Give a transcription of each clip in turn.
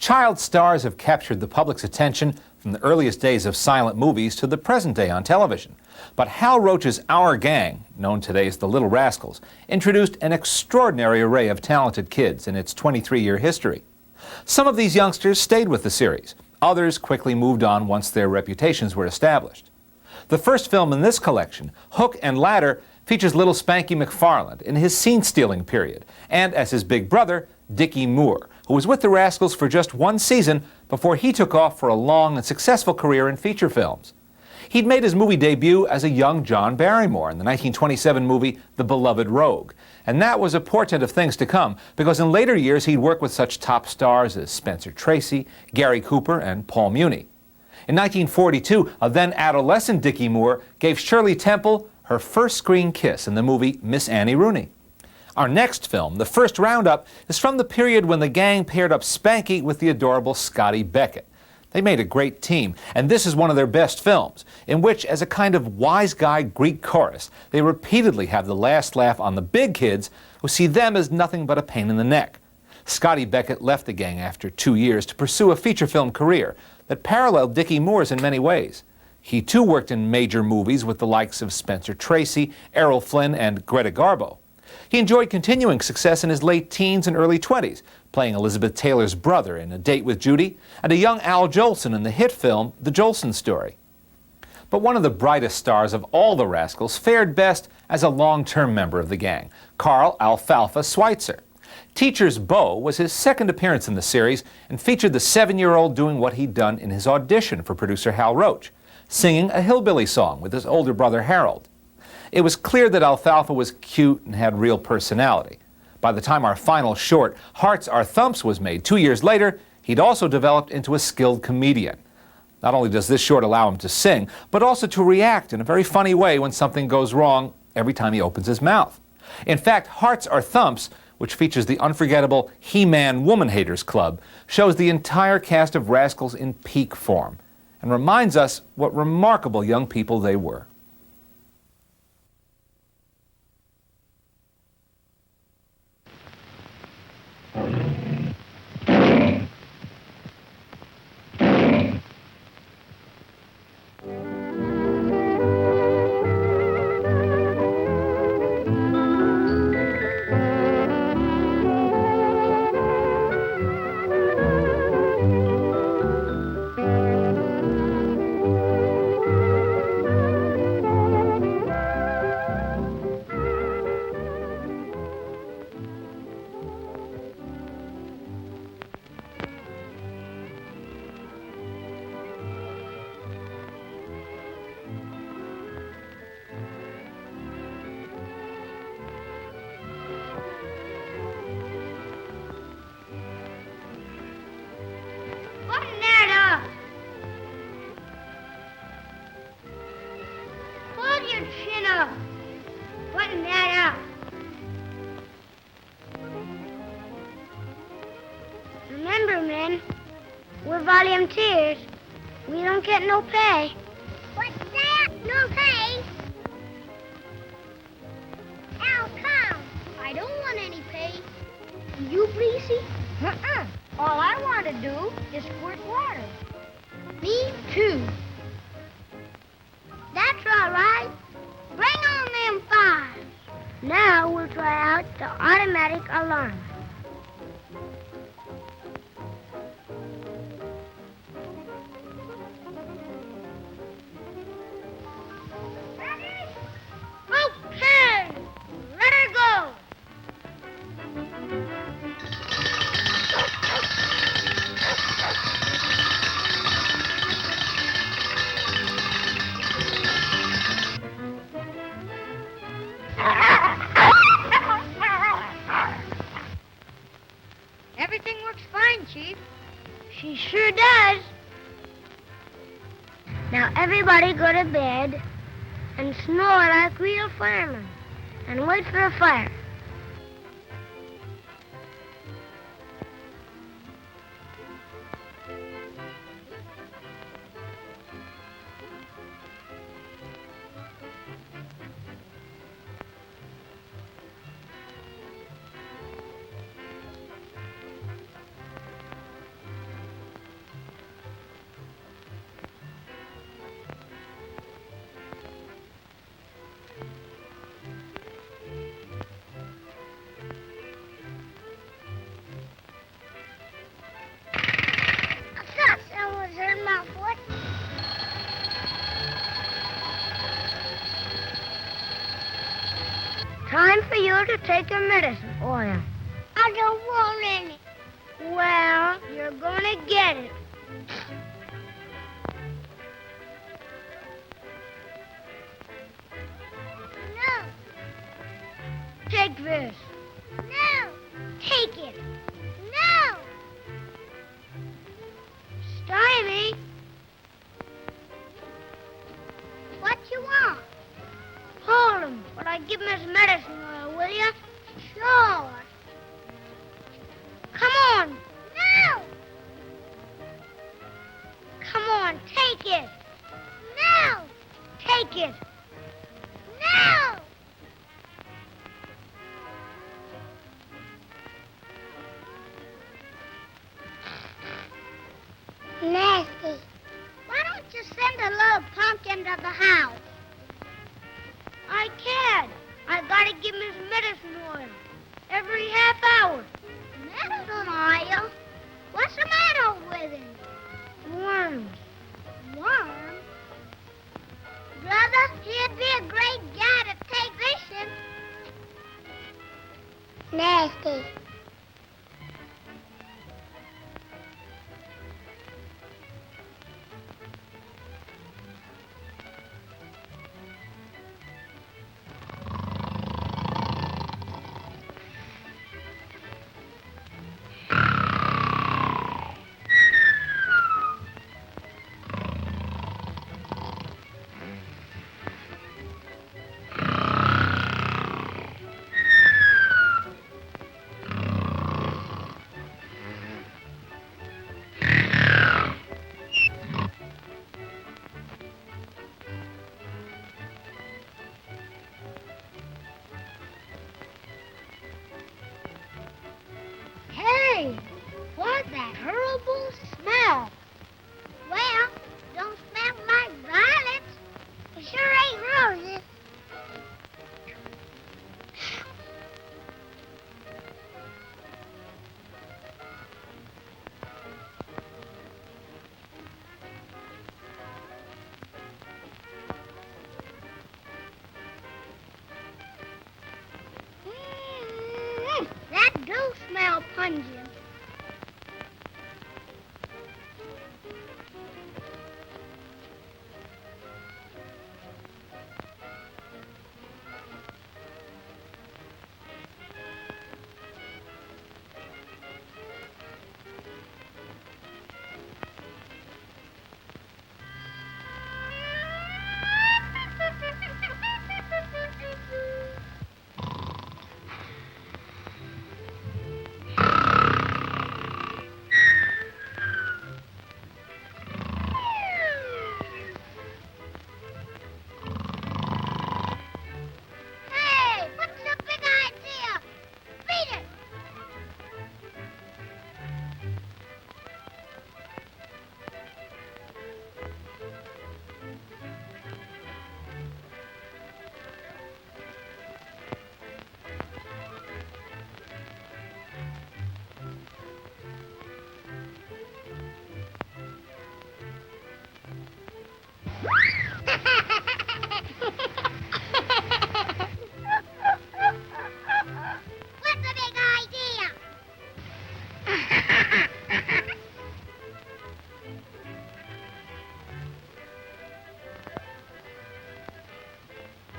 Child stars have captured the public's attention from the earliest days of silent movies to the present day on television. But Hal Roach's Our Gang, known today as the Little Rascals, introduced an extraordinary array of talented kids in its 23-year history. Some of these youngsters stayed with the series. Others quickly moved on once their reputations were established. The first film in this collection, Hook and Ladder, features little Spanky McFarland in his scene-stealing period, and as his big brother, Dickie Moore, who was with the Rascals for just one season before he took off for a long and successful career in feature films. He'd made his movie debut as a young John Barrymore in the 1927 movie The Beloved Rogue, and that was a portent of things to come, because in later years he'd worked with such top stars as Spencer Tracy, Gary Cooper, and Paul Muni. In 1942, a then adolescent Dickie Moore gave Shirley Temple her first screen kiss in the movie Miss Annie Rooney. Our next film, The First Roundup, is from the period when the gang paired up Spanky with the adorable Scotty Beckett. They made a great team, and this is one of their best films, in which, as a kind of wise guy Greek chorus, they repeatedly have the last laugh on the big kids who see them as nothing but a pain in the neck. Scotty Beckett left the gang after 2 years to pursue a feature film career that paralleled Dickie Moore's in many ways. He too worked in major movies with the likes of Spencer Tracy, Errol Flynn, and Greta Garbo. He enjoyed continuing success in his late teens and early 20s, playing Elizabeth Taylor's brother in A Date with Judy, and a young Al Jolson in the hit film The Jolson Story. But one of the brightest stars of all the Rascals fared best as a long-term member of the gang, Carl Alfalfa Schweitzer. Teacher's Beau was his second appearance in the series and featured the 7-year-old doing what he'd done in his audition for producer Hal Roach, singing a hillbilly song with his older brother Harold. It was clear that Alfalfa was cute and had real personality. By the time our final short, Hearts Are Thumps, was made 2 years later, he'd also developed into a skilled comedian. Not only does this short allow him to sing, but also to react in a very funny way when something goes wrong every time he opens his mouth. In fact, Hearts Are Thumps, which features the unforgettable He-Man Woman Haters Club, shows the entire cast of Rascals in peak form and reminds us what remarkable young people they were. Button that up. Remember, men, we're volunteers. We don't get no pay. What's that? No pay? Al, come. I don't want any pay. You, Breezy? All I want to do is squirt water. Me too. That's all right. Bring on them fives. Now we'll try out the automatic alarm. Ready? Okay. Let her go. Everything works fine, Chief. She sure does. Now everybody go to bed and snore like real firemen and wait for a fire. you to take a medicine oil. I don't want any. Well, you're gonna get it. No. Take this. No. Take it. No. Stymie. What you want? Hold him, but I give him his medicine oil, will you? Sure. Come on. No. Come on, take it. No. Take it. No. Nasty. Why don't you send a little pumpkin to the house? I can't. I gotta give him his medicine oil every half hour. Medicine oil? What's the matter with him? Worms. Worms? Brother, he'd be a great guy to take fishing. Nasty. Hey, what's that horrible smell? Well, don't smell like violets. It sure ain't roses. That do smell pungent. Hey, what's the big idea? Beat it! What's the big idea?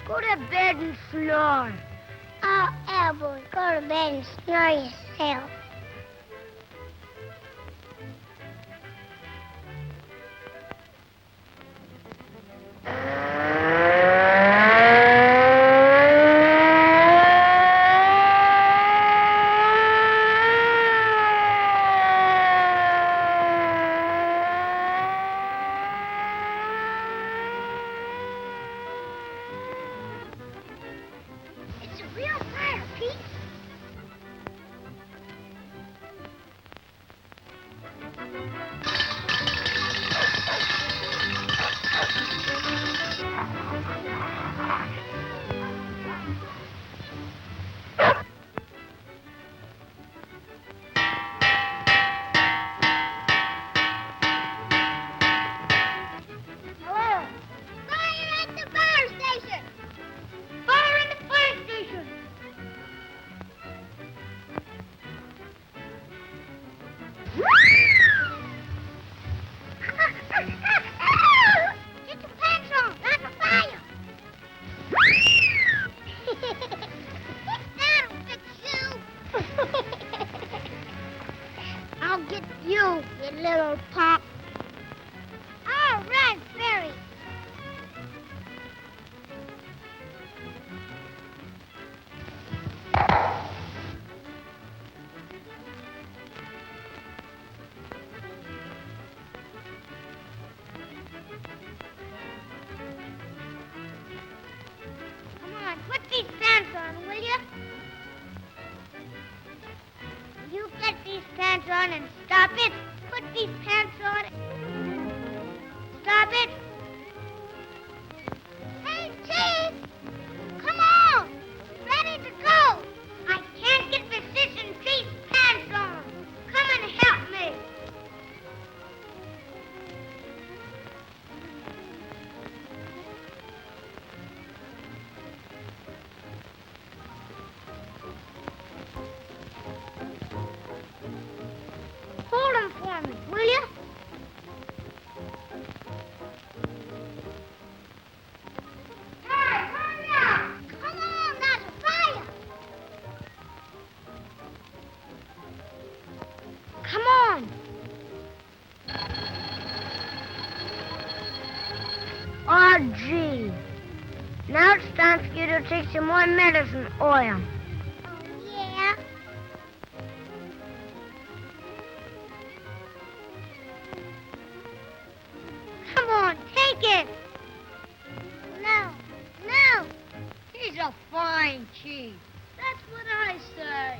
Go to bed and snore. Oh, Elbow, go to bed and snore yourself. It's a real fire, Pete. gee. Now it's time for you to take some more medicine oil. Oh, yeah? Come on, take it. No, no. He's a fine chief. That's what I say.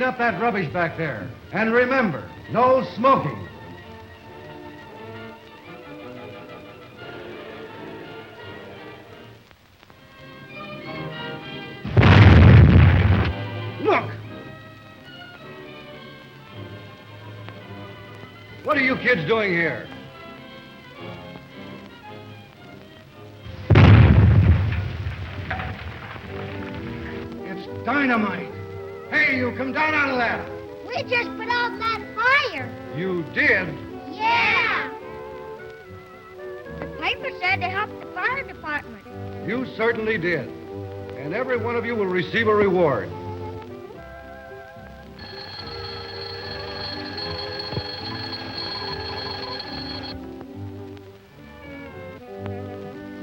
up that rubbish back there. And remember, no smoking. Look! What are you kids doing here? It's dynamite. Hey, you come down out of that. We just put out that fire. You did? Yeah. The paper said to help the fire department. You certainly did. And every one of you will receive a reward.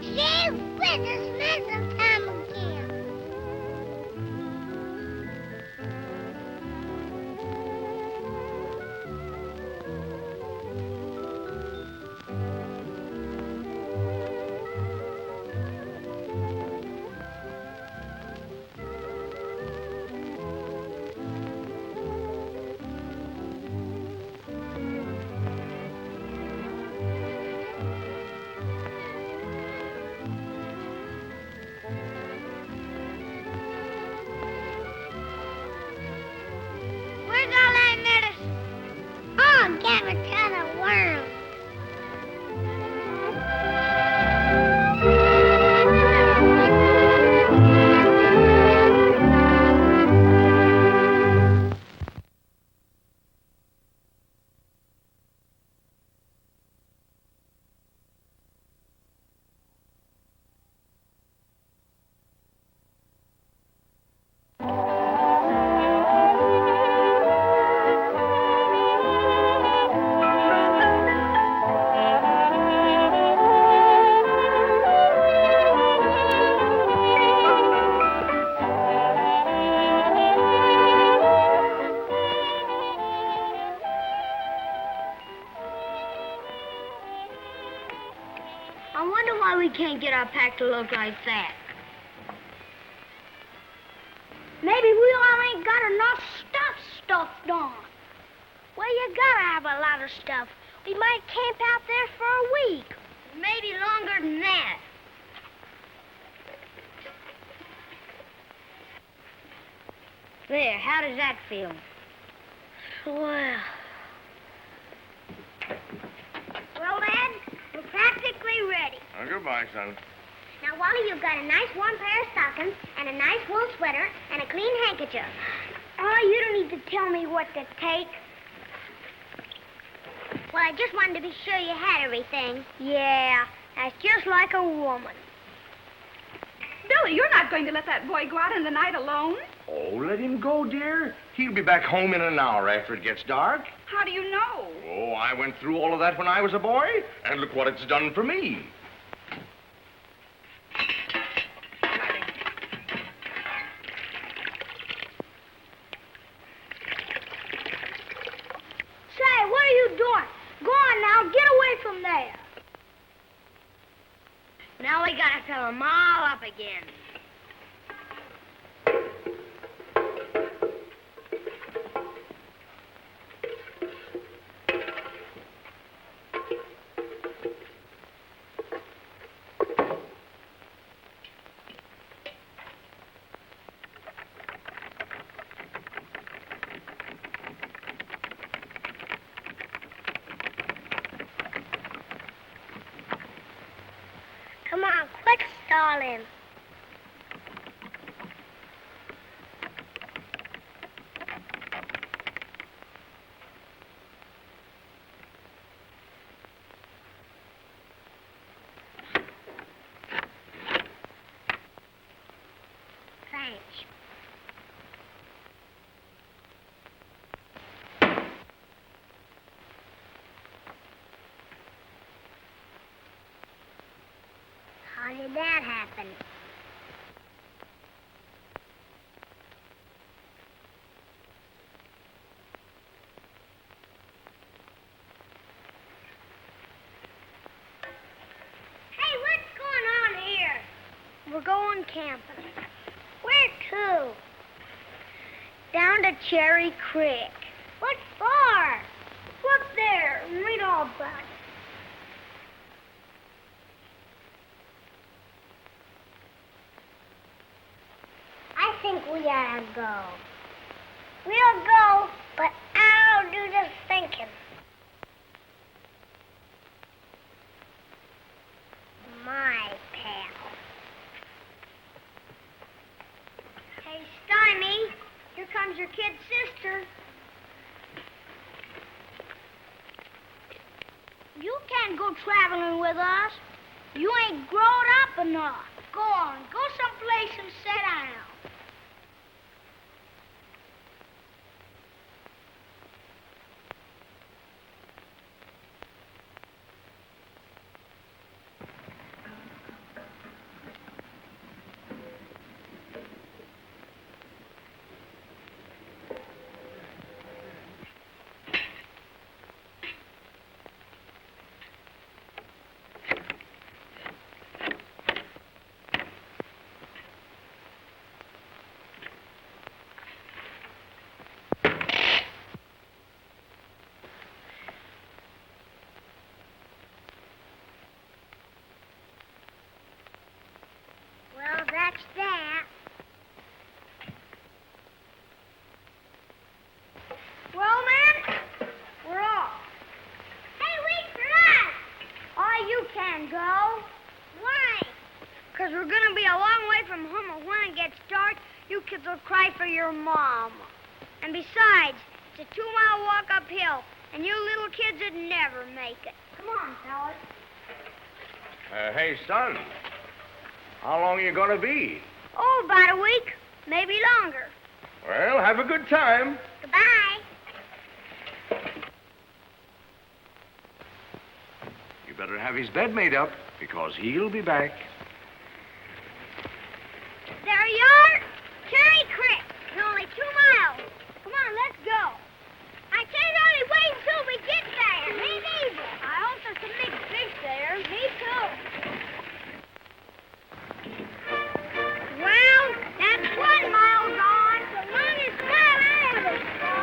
Gee whiz, it's medicine time again. Where's all that medicine? Oh, damn a ton of worms. I wonder why we can't get our pack to look like that. Maybe we all ain't got enough stuff stuffed on. Well, you gotta have a lot of stuff. We might camp out there for a week. Maybe longer than that. There, how does that feel? Swell. Well, lad, we're practically ready. Oh, goodbye, son. Now, Wally, you've got a nice warm pair of stockings and a nice wool sweater and a clean handkerchief. Oh, you don't need to tell me what to take. Well, I just wanted to be sure you had everything. Yeah, that's just like a woman. Billy, you're not going to let that boy go out in the night alone? Oh, let him go, dear. He'll be back home in an hour after it gets dark. How do you know? Oh, I went through all of that when I was a boy, and look what it's done for me. Say, what are you doing? Go on now, get away from there. Now we gotta fill them all up again. Come on, quick, stall in. Thanks. How did that happen? Hey, what's going on here? We're going camping. Where to? Down to Cherry Creek. What for? Look there and read all about it. I think we ought to go. We'll go, but I'll do the thinking. My pal. Hey, Stymie, here comes your kid sister. You can't go traveling with us. You ain't grown up enough. Go on, go someplace and sit down. Well, that's that. Well, then, we're off. Hey, wait for us! Oh, you can't go. Why? Because we're going to be a long way from home, and when it gets dark, you kids will cry for your mom. And besides, it's a 2-mile walk uphill, and you little kids would never make it. Come on, fellas. Hey, son. How long are you going to be? Oh, about a week, maybe longer. Well, have a good time. Goodbye. You better have his bed made up, because he'll be back. There you are, Cherry Creek. It's only 2 miles. Come on, let's go. I can't only wait until we get there. Me neither. I hope there's some big fish there. Me too. Well, that's 1 mile gone. The longest mile I ever saw.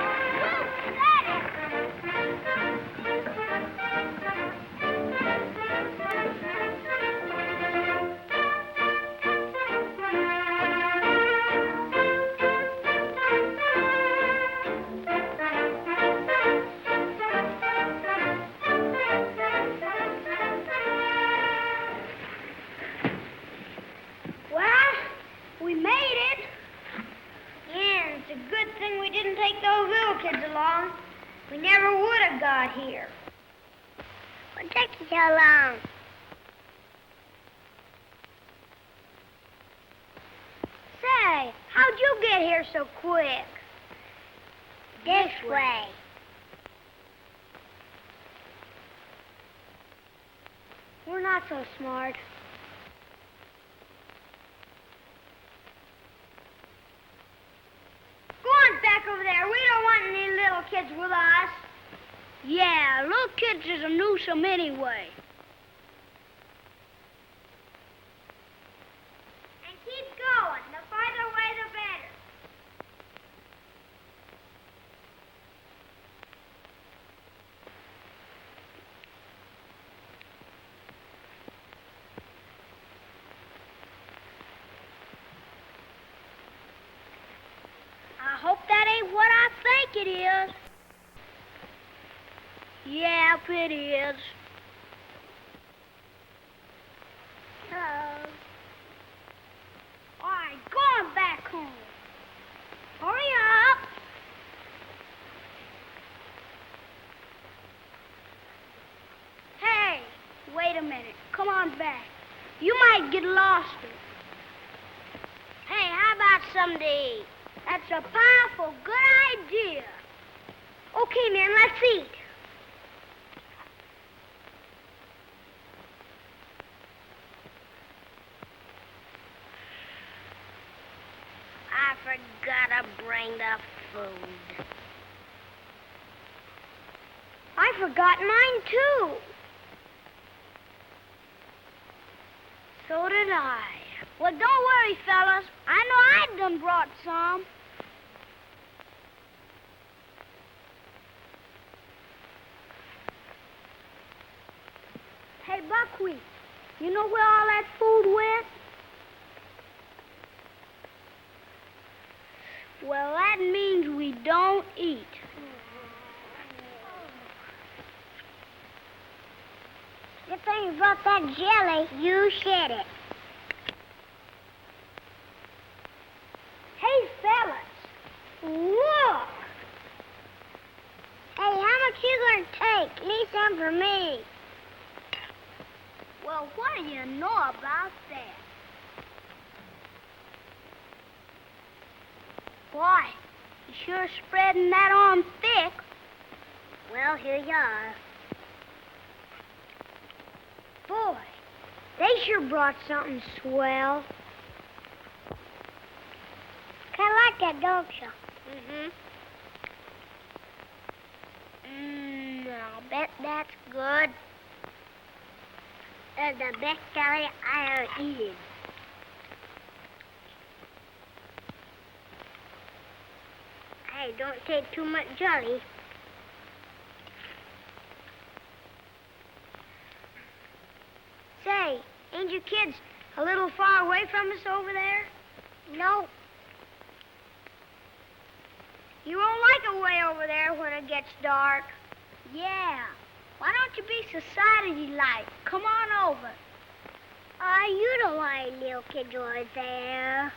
Whoop, we made it. Yeah, it's a good thing we didn't take those little kids along. We never would have got here. What took you so long? Say, how'd you get here so quick? This way. We're not so smart. Go on back over there. We don't want any little kids with us. Yeah, little kids is a nuisance anyway. And keep going. The farther away, the better. I hope that ain't what I think it is. Yep, it is. Hello. All right, go on back home. Hurry up. Hey, wait a minute. Come on back. You might get lost. Hey, how about something to eat? That's a powerful good idea. Okay, man, let's eat. I forgot to bring the food. I forgot mine, too. So did I. Well, don't worry, fellas. I know I done brought some. Hey, Buckwheat, you know where all that food went? Well, that means we don't eat. Good thing you brought that jelly. You said it. Hey, fellas, look. Hey, how much you gonna take? Leave some for me. Well, what do you know about that? Why, you sure spreading that on thick. Well, here you are. Boy, they sure brought something swell. Kind of like that, don't you? I'll bet that's good. The best jelly I ever eaten. Hey, don't take too much jelly. Say, ain't your kids a little far away from us over there? No. You won't like it way over there when it gets dark. Yeah. Why don't you be society-like? Come on over. You don't want any little kids over there.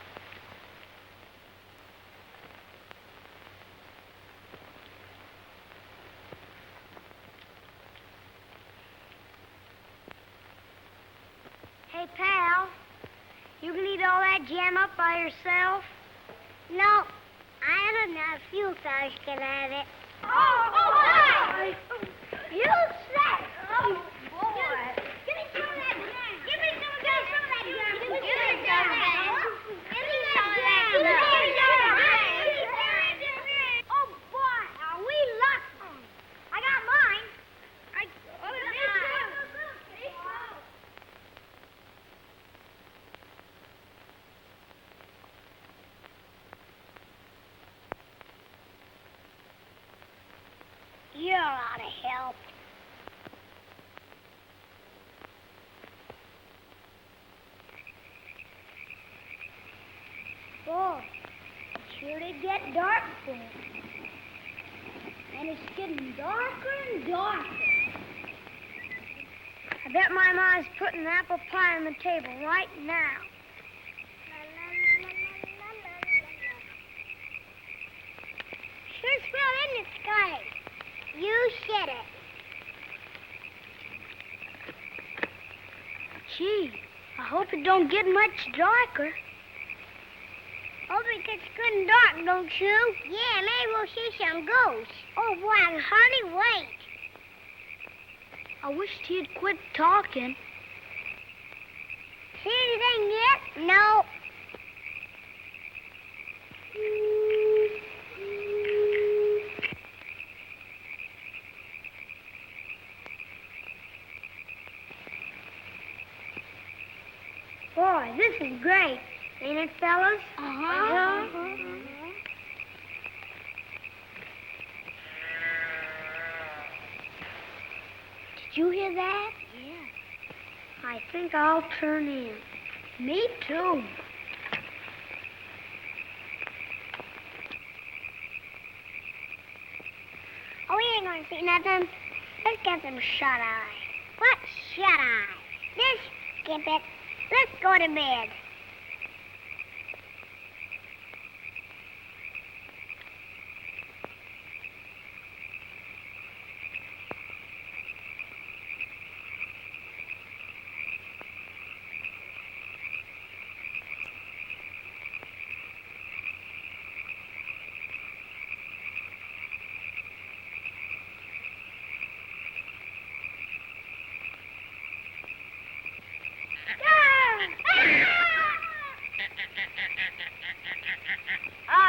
Hey, pal, you can eat all that jam up by yourself? No, I and a few fellas can have it. Hi! You said, oh, boy. Give me some of that jam. Give me some of that jam. Give me some of that. Give me some of that jam. Oh, boy, are we lucky? I got mine. You're out of help. Boy, it's sure to get dark soon. And it's getting darker and darker. I bet my ma's putting apple pie on the table right now. Sure swell in the sky. You said it. Gee, I hope it don't get much darker. Hope it gets good and dark, don't you? Yeah, maybe we'll see some ghosts. Oh, boy, I can hardly wait. I wished he'd quit talking. See anything yet? No. Boy, this is great. Ain't it, fellas? Uh-huh. Did you hear that? Yeah. I think I'll turn in. Me too. Oh, we ain't gonna see nothing. Let's get some shut-eye. What shut-eye? This, skip it. Let's go to bed.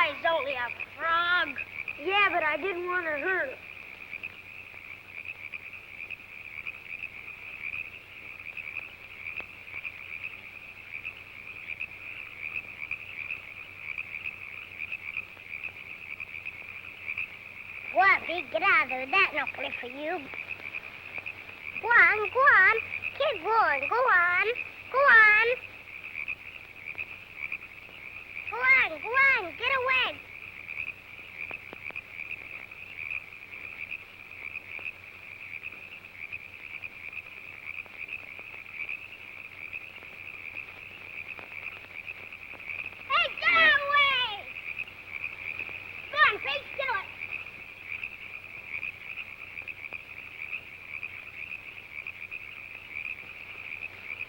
He's only a frog. Yeah, but I didn't want to hurt him. What, Big? Get out of there. That's no place for you. Go on, go on. get going. Go on. Go on. Go on. Go on. Get away. Hey, get out of the way! Go on, Pete, do it.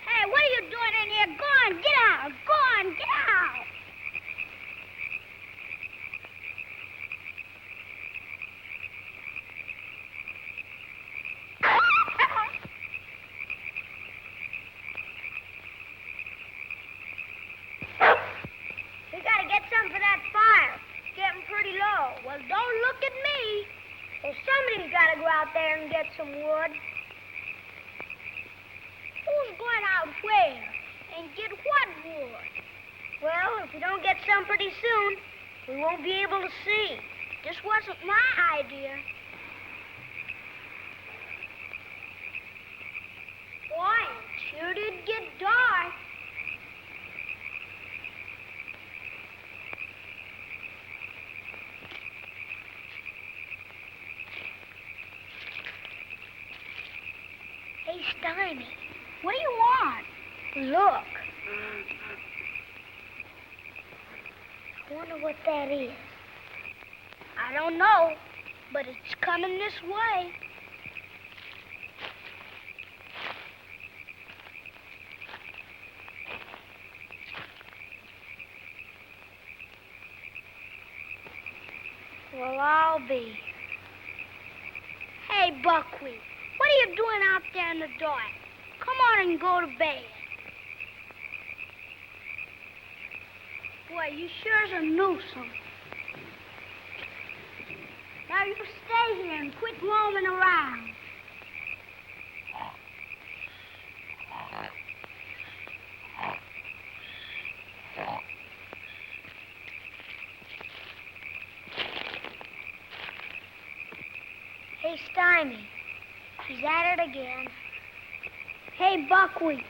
Hey, what are you doing in here? Go on, get out. Go on, get out. We gotta get some for that fire. It's getting pretty low. Well, don't look at me. Well, somebody's gotta go out there and get some wood. Who's going out where? And get what wood? Well, if we don't get some pretty soon, we won't be able to see. This wasn't my idea. Boy, it sure did get dark. Hey, Stymie, what do you want? Look. I wonder what that is. I don't know, but it's coming this way. Well, I'll be. Hey, Buckwheat, what are you doing out there in the dark? Come on and go to bed. Boy, you sure's a nuisance. Now you stay here and quit roaming around. Hey, Stymie, he's at it again. Hey, Buckwheat,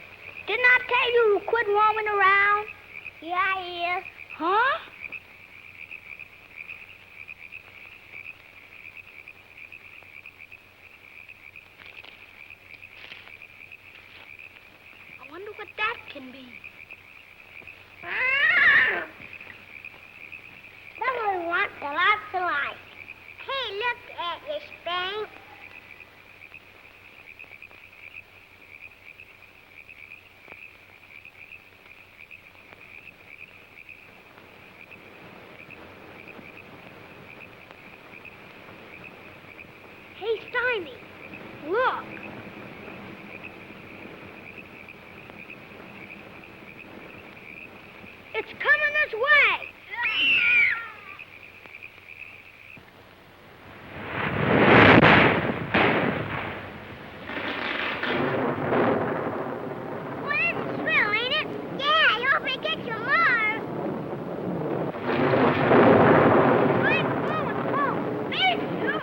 didn't I tell you to quit roaming around? Yeah, he is. Huh? I wonder what that can be. That's what we want, the lots of light. Hey, look at you, Spank. Hey, Stymie, look. It's coming this way. Well, it's thrill, ain't it? Yeah, I hope it gets you more. Quick, move. Me too.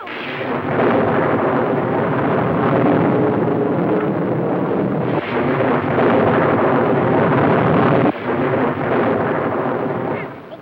It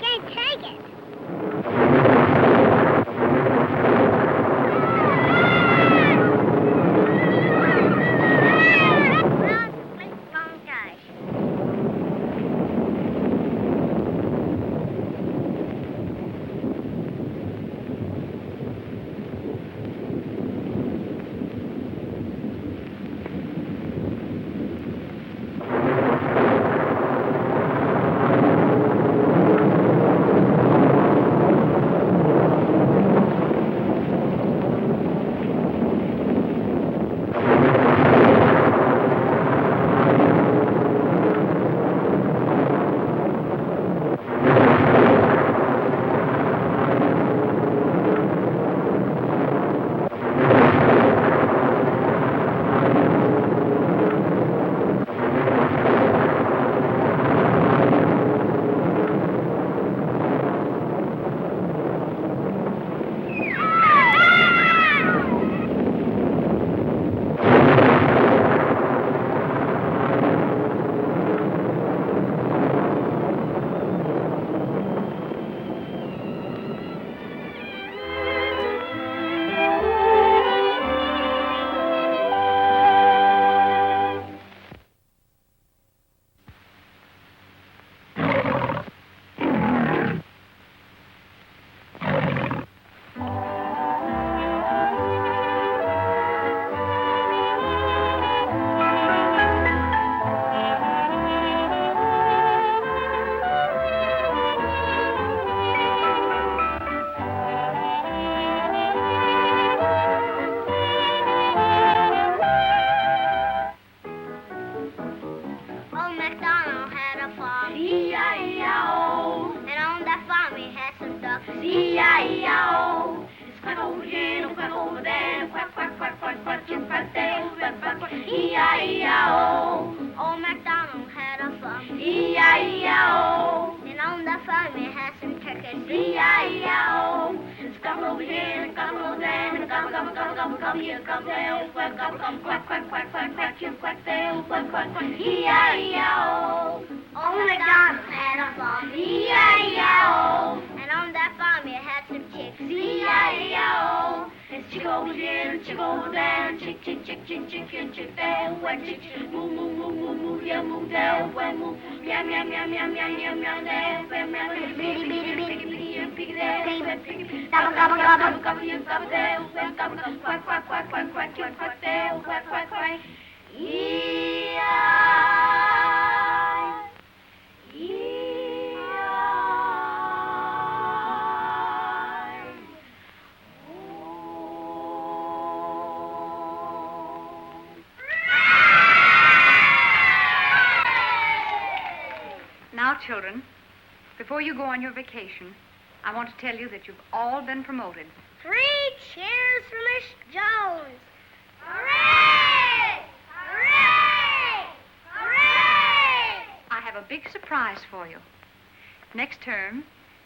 E-I-E-I-O. It's quack over here, and quack over there, quack, quack, quack, quack, quack, quack, quack there, quack, quack, quack. E-I-E-I-O. Old MacDonald had a farm. E-I-E-I-O. And on the farm he had some chickens. E-I-E-I-O. It's gobble over here, and gobble over there, and gobble, gobble, gobble, gobble, gobble, here, gobble there, quack, gobble, gobble, quack, quack, quack, quack, quack, here, quack there, quack, quack, quack. E-I-E-I-O. Old MacDonald had a farm. E-I-E-I-O. And on that farm he had some chicks. E-I-E-I-O. It's chick over here, and chick over there, and chick, chick, chick, chick, chick, and chick there, where chick, moo, moo, moo, moo, moo, yeah, moo there, where moo, meow, meow, meow, meow, meow, meow, meow there, where meow, bitty, bitty, bitty, bitty, bitty, and piggy there, where piggy, gobble, gobble, gobble, gobble, you gobble there, where gobble, gobble, quack, quack, quack, quack, quack, quack, quack there, quack, quack, quack. Now, children, before you go on your vacation, I want to tell you that you've all been promoted. 3 cheers for Miss Jones. Hooray! Hooray! Hooray! I have a big surprise for you. Next term,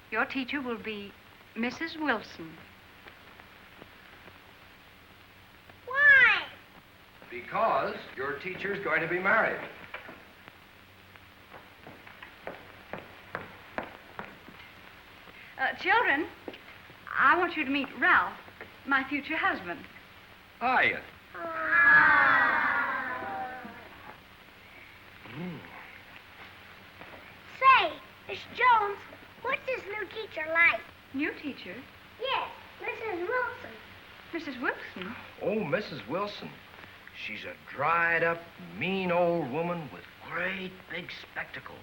your teacher will be Mrs. Wilson. Why? Because your teacher's going to be married. Children, I want you to meet Ralph, my future husband. Hiya. Say, Miss Jones, what's this new teacher like? New teacher? Yes, Mrs. Wilson. Mrs. Wilson? Oh, Mrs. Wilson. She's a dried-up, mean old woman with great big spectacles.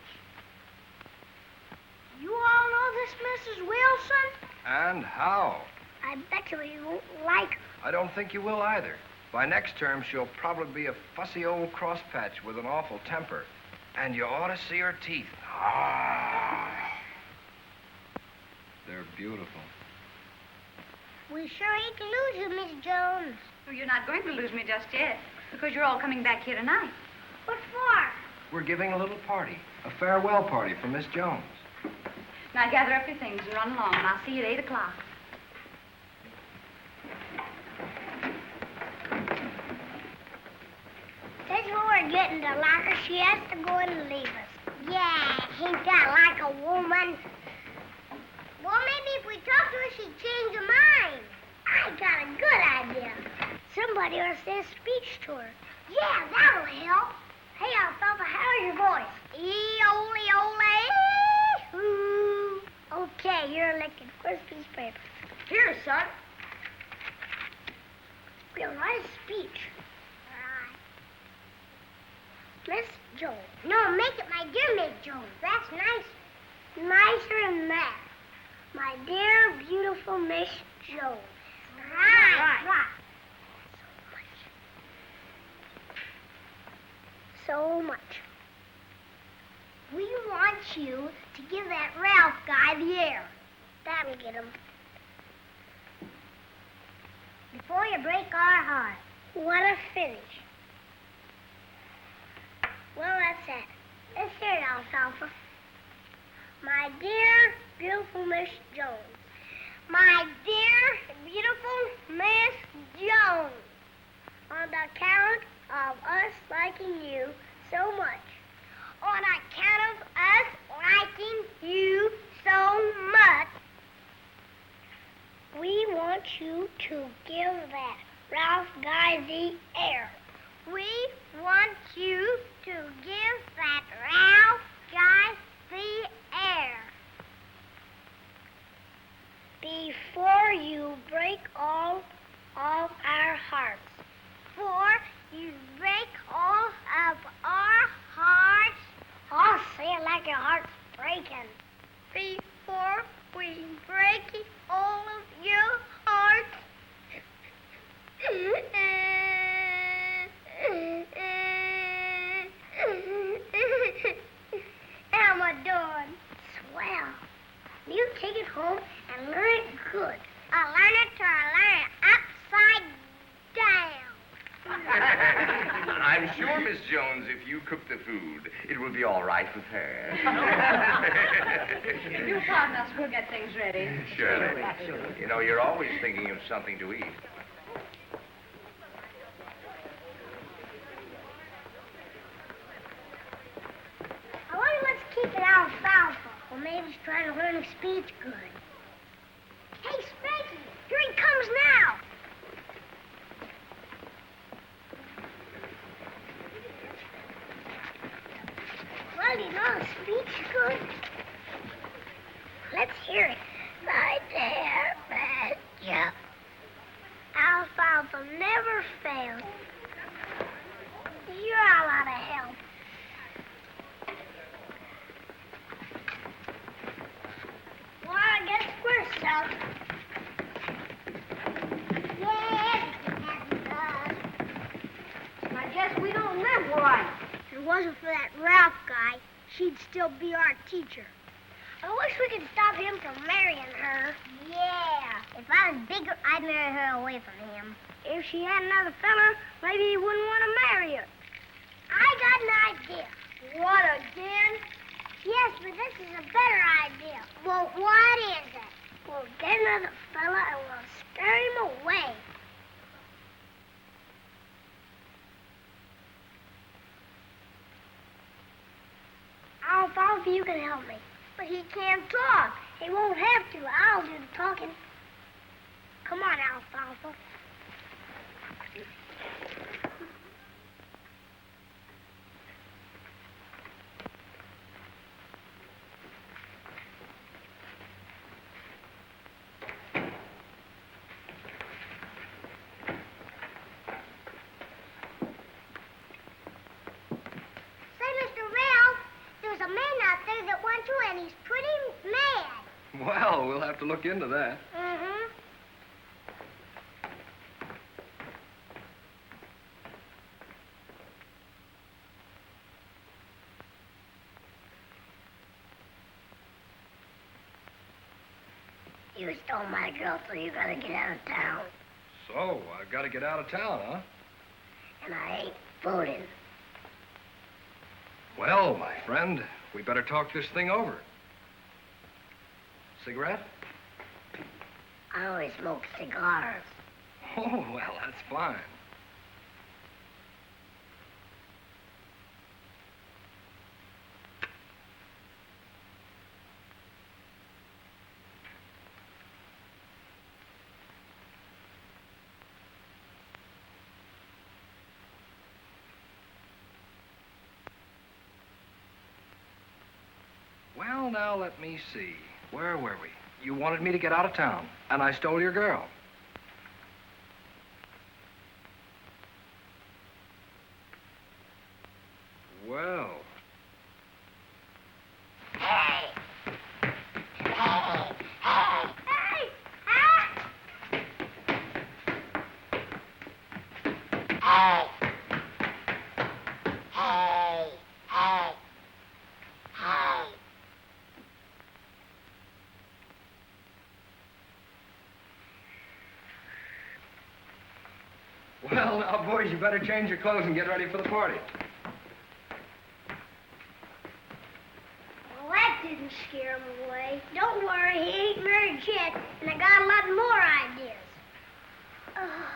You all know this Mrs. Wilson? And how? I bet you won't like her. I don't think you will either. By next term, she'll probably be a fussy old crosspatch with an awful temper. And you ought to see her teeth. Ah! They're beautiful. We sure hate to lose you, Miss Jones. Well, you're not going to lose me just yet, because you're all coming back here tonight. What for? We're giving a little party, a farewell party for Miss Jones. Now gather up your things and run along, and I'll see you at 8 o'clock. Since we're getting to like her, she has to go and leave us. Yeah, ain't that like a woman? Well, maybe if we talk to her, she'd change her mind. I got a good idea. Somebody ought to say a speech to her. Yeah, that'll help. Hey, Alfalfa, how's your voice? E-ole-ole. Ooh. Okay, you're licking. Where's the piece of paper? Here, son. We'll write a speech. All right. Miss Jones. No, make it my dear Miss Jones. That's nice. Nicer than that. My dear, beautiful Miss Jones. Right. So much. We want you to give that Ralph guy the air. That'll get him. Before you break our heart. What a finish. Well, that's it. Let's hear it, Alfalfa. My dear, beautiful Miss Jones. My dear, beautiful Miss Jones. On account of us liking you so much. On account of us liking you so much. We want you to give that Ralph guy the air. We want you to give that Ralph guy the air. Before you break all of our hearts. Before you break all of our hearts. Oh, say it like your heart's breaking. Before we break all of your hearts. Miss Jones, if you cook the food, it will be all right with her. You pardon us, we'll get things ready. Surely. You know, you're always thinking of something to eat. I wonder what's keeping Alfalfa. Well, maybe he's trying to learn his speech good. Hey, Spanky, here he comes now. Well, you know his speech is good. Let's hear it. My dear Badger, Alfalfa never fails. You're a lot of help. Well, I guess we're stuck. Yes, I guess we don't live right. If it wasn't for that Ralph guy, she'd still be our teacher. I wish we could stop him from marrying her. Yeah. If I was bigger, I'd marry her away from him. If she had another fella, maybe he wouldn't want to marry her. I got an idea. What, again? Yes, but this is a better idea. Well, what is it? We'll get another fella and we'll scare him away. Alfalfa, you can help me. But he can't talk. He won't have to. I'll do the talking. Come on, Alfalfa. There's a man out there that wants you, and he's pretty mad. Well, we'll have to look into that. Mm-hmm. You stole my girl, so you gotta get out of town. So, I've got to get out of town, huh? And I ain't voting. Well, my friend, we better talk this thing over. Cigarette? I only smoke cigars. Oh, well, that's fine. Well, now, let me see. Where were we? You wanted me to get out of town, and I stole your girl. Well. Hey! Hey! Hey! Hey! Hey! Hey! Hey! Hey! Well, now, boys, you better change your clothes and get ready for the party. Well, that didn't scare him away. Don't worry, he ain't married yet, and I got a lot more ideas. Oh.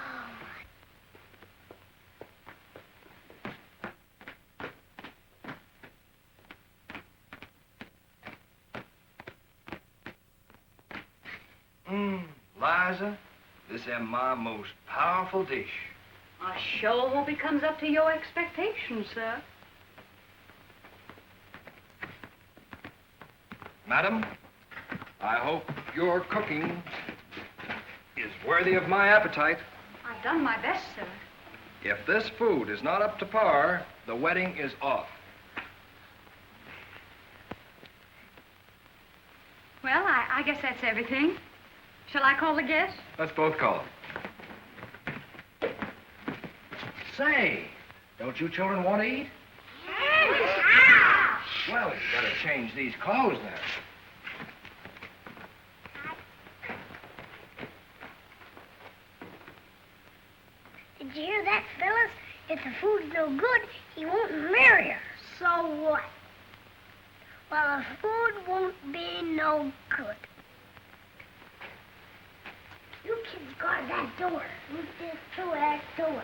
Liza, this is my most powerful dish. I sure hope he comes up to your expectations, sir. Madam, I hope your cooking is worthy of my appetite. I've done my best, sir. If this food is not up to par, the wedding is off. Well, I guess that's everything. Shall I call the guests? Let's both call them. Say, don't you children want to eat? Well, you better change these clothes then. Did you hear that, Phyllis? If the food's no good, he won't marry her. So what? Well, the food won't be no good. You kids guard that door. Move this through that door.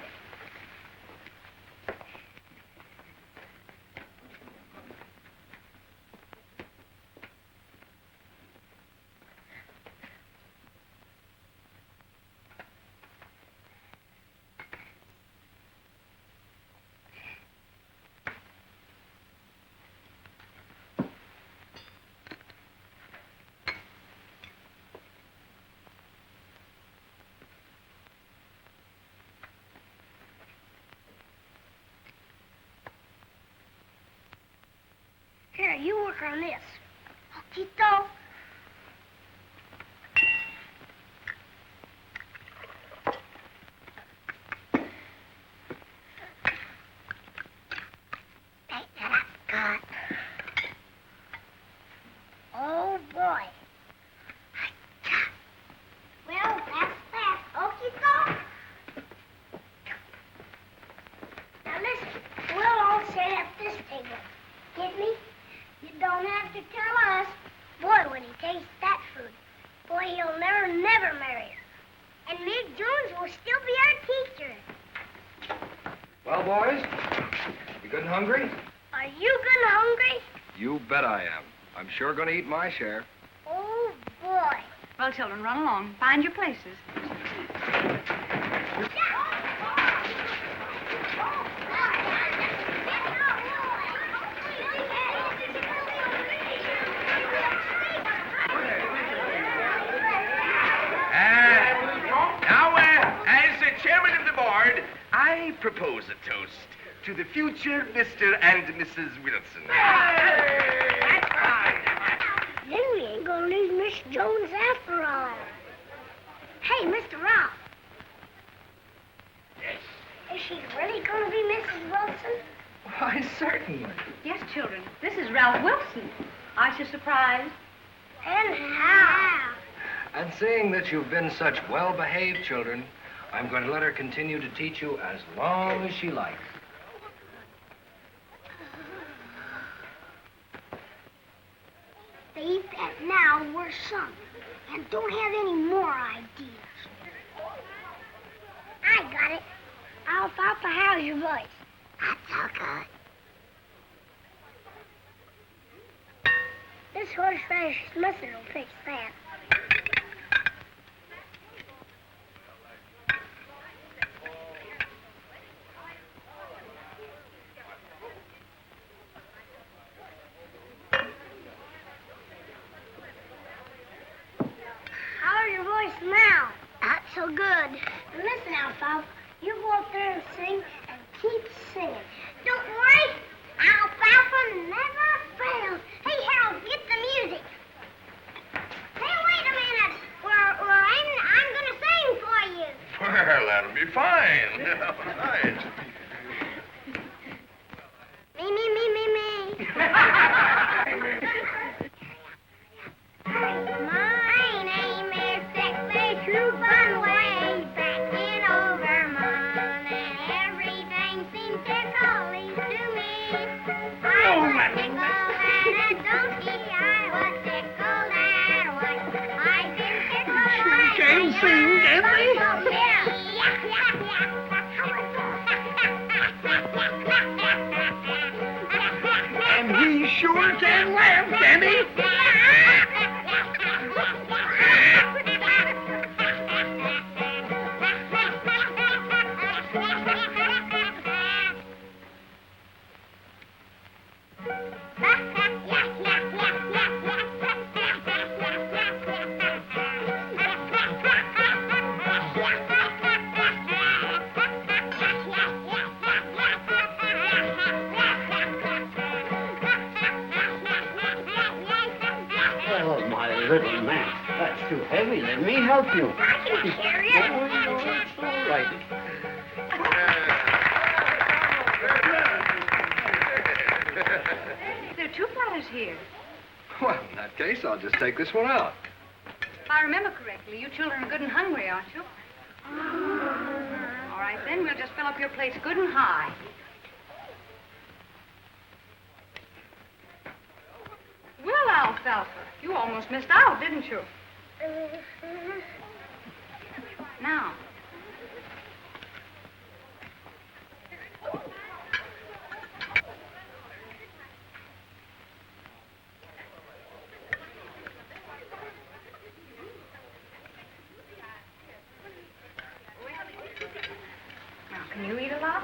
Here, you work on this. Tito. Take that up, God. Oh, boy. Well, that's fast. Oh, Tito. Now, listen. We'll all sit at this table. Get me? You don't have to tell us. Boy, when he tastes that food, boy, he'll never marry her. And Miss Jones will still be our teacher. Well, boys, you good and hungry? Are you good and hungry? You bet I am. I'm sure going to eat my share. Oh, boy. Well, children, run along. Find your places. Chairman of the board, I propose a toast to the future Mr. and Mrs. Wilson. Then we ain't gonna lose Miss Jones after all. Hey, Mr. Ralph. Yes? Is she really gonna be Mrs. Wilson? Why, certainly. Yes, children. This is Ralph Wilson. Aren't you surprised? And how? And seeing that you've been such well-behaved children, I'm going to let her continue to teach you as long as she likes. They eat that now, we're some, and don't have any more ideas. I got it. Alfalfa, how's your voice? That's all good. This horseradish mustard will fix that. How's your voice now? Not so good. Listen, Alfalfa, you go up there and sing and keep singing. Don't worry, Alfalfa never fails. Hey, Harold, get the music. Hey, wait a minute. I'm going to sing for you. Well, that'll be fine. All right. Me. My name is Sexy True Fun Way, backing over mine, and everything seems ticklish to me. I was tickled at a donkey, I was tickled at a wife. I've been tickled by Can't sing, can they? And he sure can laugh, can he? Oh, my little man, that's too heavy. Let me help you. I can carry it. Oh, no, it's all right. There are two platters here. Well, in that case, I'll just take this one out. If I remember correctly, you children are good and hungry, aren't you? All right, then. We'll just fill up your plates good and high. Well, Alfalfa, you almost missed out, didn't you? Now. Now, can you eat a lot?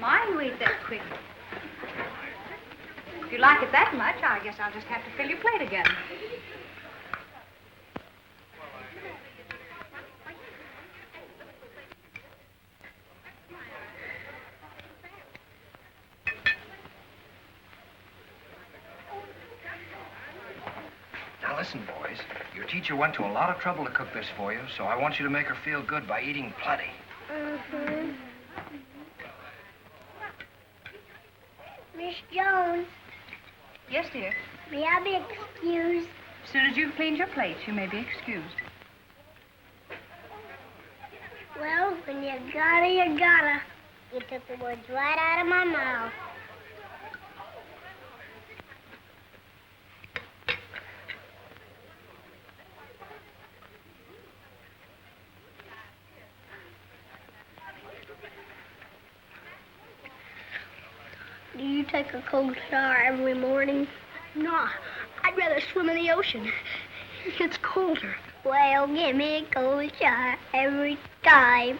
My, you ate that quick. If you like it that much, I guess I'll just have to fill your plate again. Now listen, boys. Your teacher went to a lot of trouble to cook this for you, so I want you to make her feel good by eating plenty. Miss Jones, Yes, dear. may I be excused? As soon as you've cleaned your plates, you may be excused. Well, when you gotta, you gotta. You took the words right out of my mouth. Do you take a cold shower every morning? No, I'd rather swim in the ocean. It's colder. Well, give me a cold shower every time.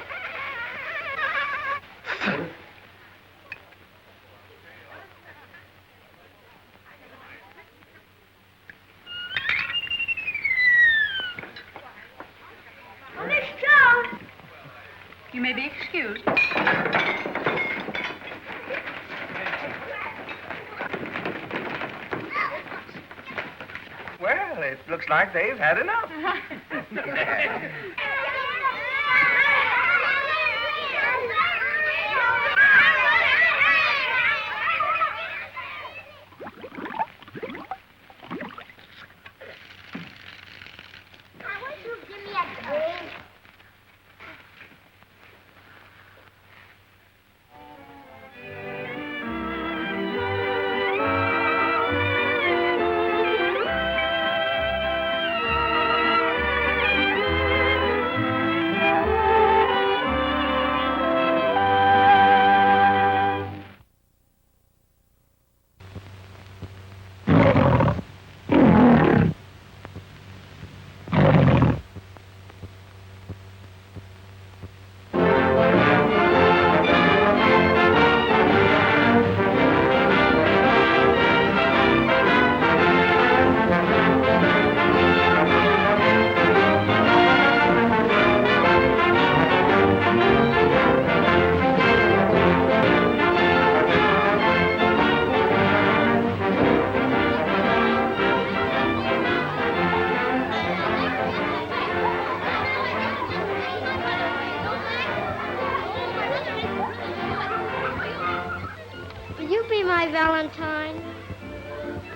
Miss Jones! You may be excused. Well, it looks like they've had enough. Will you be my Valentine?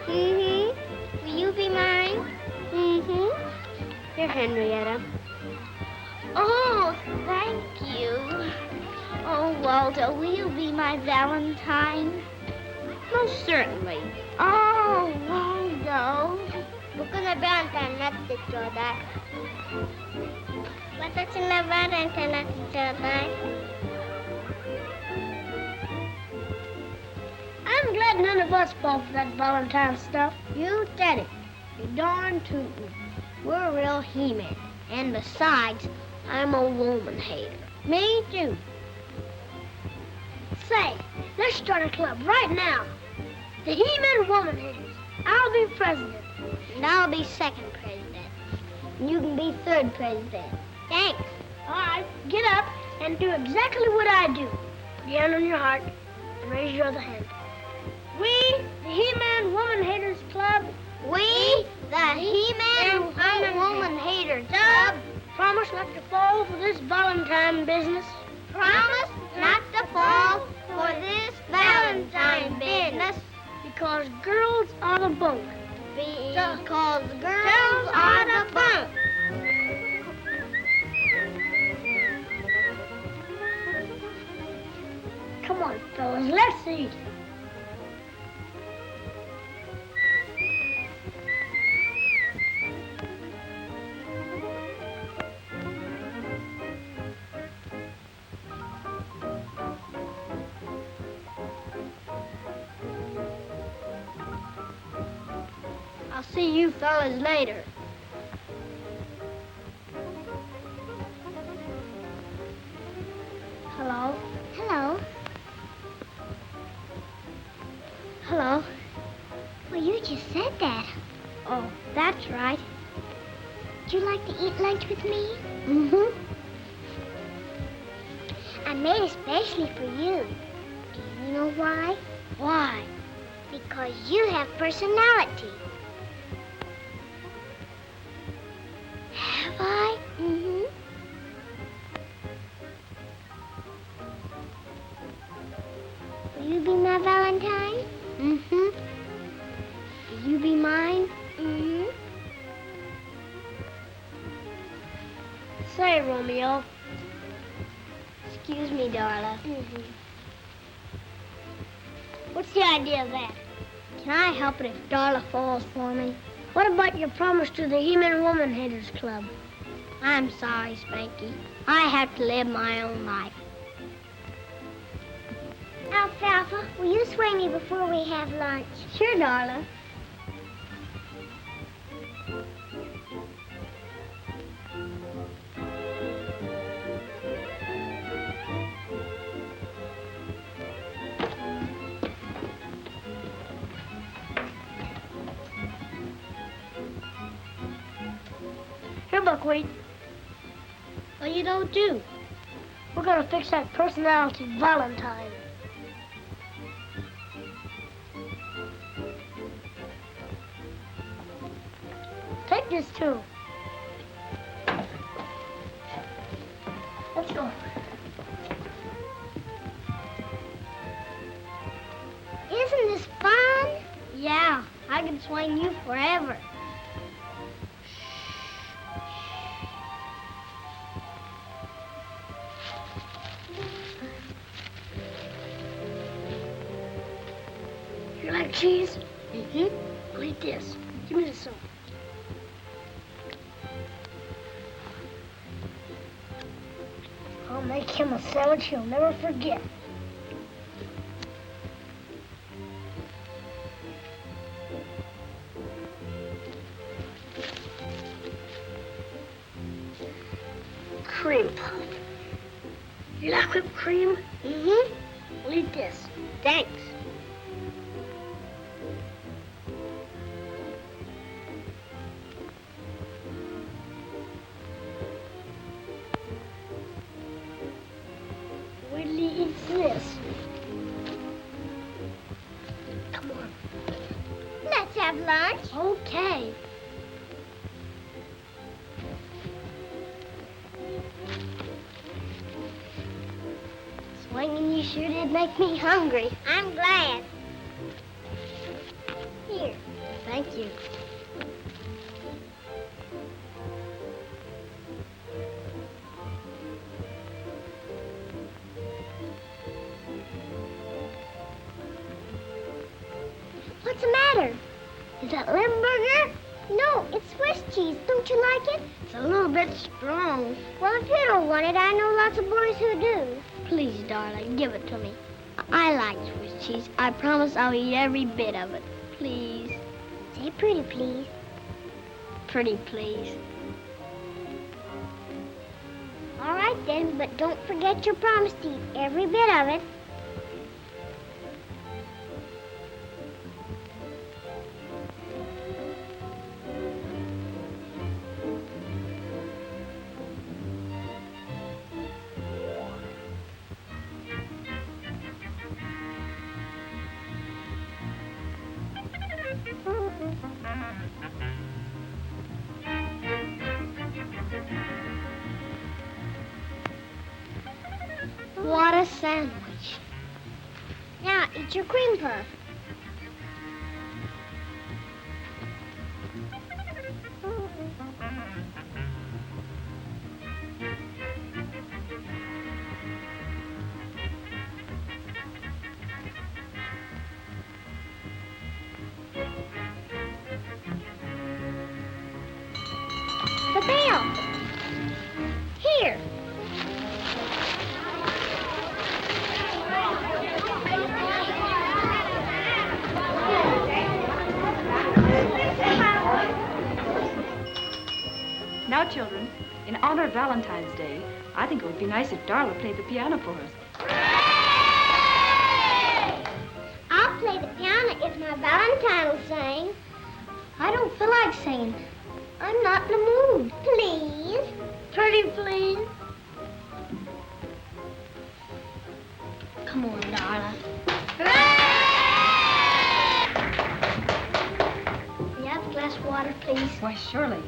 Mm-hmm. Will you be mine? Mm-hmm. Dear Henrietta. Oh, thank you. Oh, Walter, will you be my Valentine? Most certainly. Oh, Waldo. Bukan na Valentine natin, Joday. Bakit sila Valentine natin, Joday? I'm glad none of us fall for that Valentine stuff. You said it. You're darn tootin'. We're real He-Men. And besides, I'm a woman hater. Me too. Say, let's start a club right now. The He-Men Woman Haters. I'll be president. And I'll be second president. And you can be third president. Thanks. All right, get up and do exactly what I do. Put your hand on your heart and raise your other hand. We We, the He-Man Woman Haters Club. We, the He-Man Woman Haters Club. Promise not to fall for this Valentine business. Promise not to fall for this Valentine business. Because girls are the bunk. Because girls are the bunk. Come on, fellas, let's eat. I'll see you fellas later. Hello? Hello? Hello? Well, you just said that. Oh, that's right. Would you like to eat lunch with me? Mm-hmm. I made especially for you. Do you know why? Why? Because you have personality. Have I? Mm-hmm. Will you be my Valentine? Mm-hmm. Will you be mine? Mm-hmm. Say, Romeo. Excuse me, Darla. Mm-hmm. What's the idea of that? Can I help it if Darla falls for me? What about your promise to the He-Man Woman Haters Club? I'm sorry, Spanky. I have to live my own life. Alfalfa, will you swing me before we have lunch? Sure, Darla. Here, Buckwheat. Well, you don't do. We're gonna fix that personality Valentine. Take this too. Let's go. Isn't this fun? Yeah, I can swing you forever. You like cheese? Mm-hmm. I'll eat this. Give me the salt. I'll make him a sandwich he'll never forget. Cream puff. You like whipped cream? Mm-hmm. I'll eat this. Thanks. Whitley eats this. Come on. Let's have lunch. Okay. Swinging you sure did make me hungry. I'm glad. Here. Thank you. What's the matter? Is that Limburger? No, it's Swiss cheese. Don't you like it? It's a little bit strong. Well, if you don't want it, I know lots of boys who do. Please, darling, give it to me. I like Swiss cheese. I promise I'll eat every bit of it. Please. Say pretty, please. Pretty, please. All right, then, but don't forget your promise to eat every bit of it. a sandwich. Now, eat your cream puff. The bell. Here. Now, children, in honor of Valentine's Day, I think it would be nice if Darla played the piano for us. I'll play the piano if my Valentine will sing. I don't feel like singing. I'm not in the mood. Please. Pretty please. Come on, Darla. Will you have a glass of water, please? Why, surely.